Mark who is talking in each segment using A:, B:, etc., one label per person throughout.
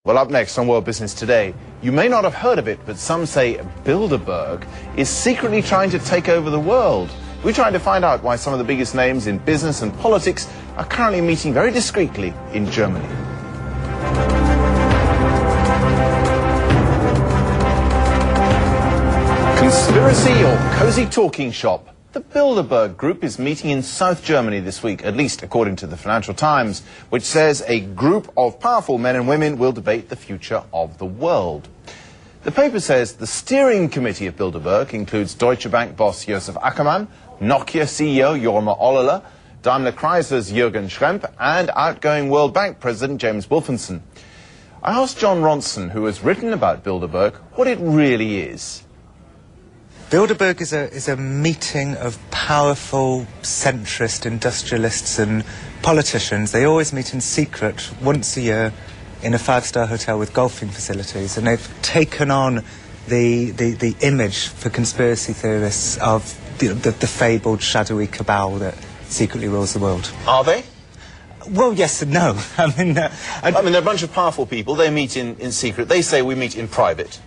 A: Well, up next on World Business Today, you may not have heard of it, but some say Bilderberg is secretly trying to take over the world. We're trying to find out why some of the biggest names in business and politics are currently meeting very discreetly in Germany. Conspiracy or cozy talking shop? The Bilderberg Group is meeting in South Germany this week, at least according to the Financial Times, which says a group of powerful men and women will debate the future of the world. The paper says the steering committee of Bilderberg includes Deutsche Bank boss Josef Ackermann, Nokia CEO Jorma Ollila, Daimler Chrysler's Jürgen Schrempp, and outgoing World Bank President James Wolfensohn. I asked John Ronson, who has written about Bilderberg, what it really is.
B: Bilderberg is a meeting of powerful centrist industrialists and politicians. They always meet in secret once a year in a five-star hotel with golfing facilities, and they've taken on the image for conspiracy theorists of the fabled shadowy cabal that secretly rules the world.
A: Are they?
B: Well, yes and no. I mean, they're
A: a bunch of powerful people. They meet in secret. They say we meet in private,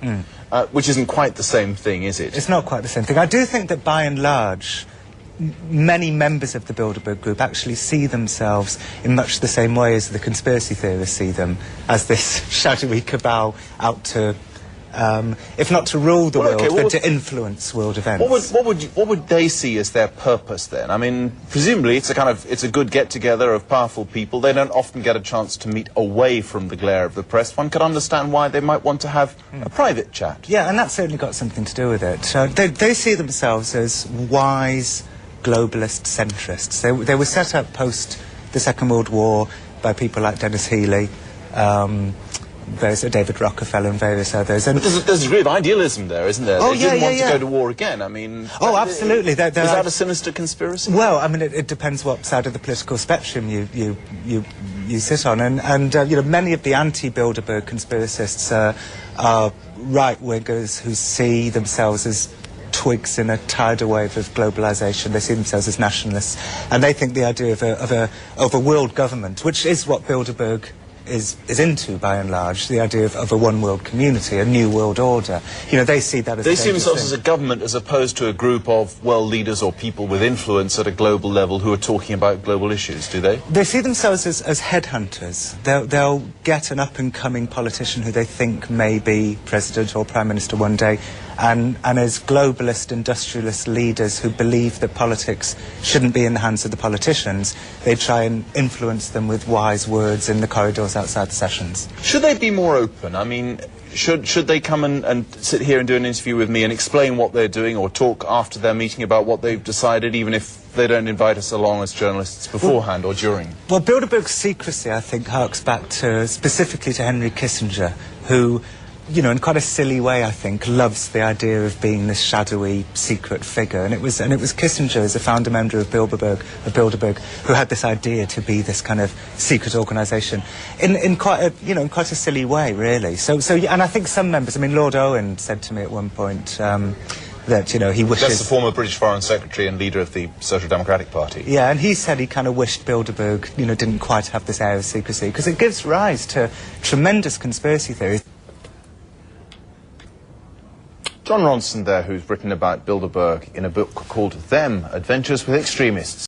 A: which isn't quite the same thing, is it?
B: It's not quite the same thing. I do think that by and large, many members of the Bilderberg Group actually see themselves in much the same way as the conspiracy theorists see them, as this shadowy cabal out to, if not to rule the world, but to influence world events.
A: What would they see as their purpose then? I mean, presumably it's a good get-together of powerful people. They don't often get a chance to meet away from the glare of the press. One could understand why they might want to have a private chat.
B: Yeah, and that's certainly got something to do with it. They see themselves as wise globalist centrists. They were set up post the Second World War by people like Dennis Healey, David Rockefeller and various others. And
A: there's a degree of idealism there, isn't there?
B: Oh,
A: they didn't want to go to war again. I mean...
B: Oh, absolutely.
A: Is that a sinister conspiracy?
B: Well, I mean, it depends what side of the political spectrum you sit on. And you know, many of the anti-Bilderberg conspiracists are right-wingers who see themselves as twigs in a tidal wave of globalisation. They see themselves as nationalists. And they think the idea of a world government, which is what Bilderberg is into, by and large, the idea of a one-world community, a new world order. You know, they see that as...
A: They see themselves as a government as opposed to a group of world leaders or people with influence at a global level who are talking about global issues, do they?
B: They see themselves as headhunters. They'll get an up-and-coming politician who they think may be president or prime minister one day, and as globalist industrialist leaders who believe that politics shouldn't be in the hands of the politicians, they try and influence them with wise words in the corridors outside the sessions.
A: Should they be more open? I mean, should they come and sit here and do an interview with me and explain what they're doing, or talk after their meeting about what they've decided, even if they don't invite us along as journalists beforehand or during?
B: Well, Bilderberg's secrecy, I think, harks back specifically to Henry Kissinger, who, you know, in quite a silly way, I think, loves the idea of being this shadowy, secret figure. And it was Kissinger, as a founder member of Bilderberg, who had this idea to be this kind of secret organisation in quite a silly way, really. So, and I think some members, I mean, Lord Owen said to me at one point that, you know, he wishes...
A: That's the former British Foreign Secretary and leader of the Social Democratic Party.
B: Yeah, and he said he kind of wished Bilderberg, you know, didn't quite have this air of secrecy, because it gives rise to tremendous conspiracy theories.
A: John Ronson there, who's written about Bilderberg in a book called Them, Adventures with Extremists.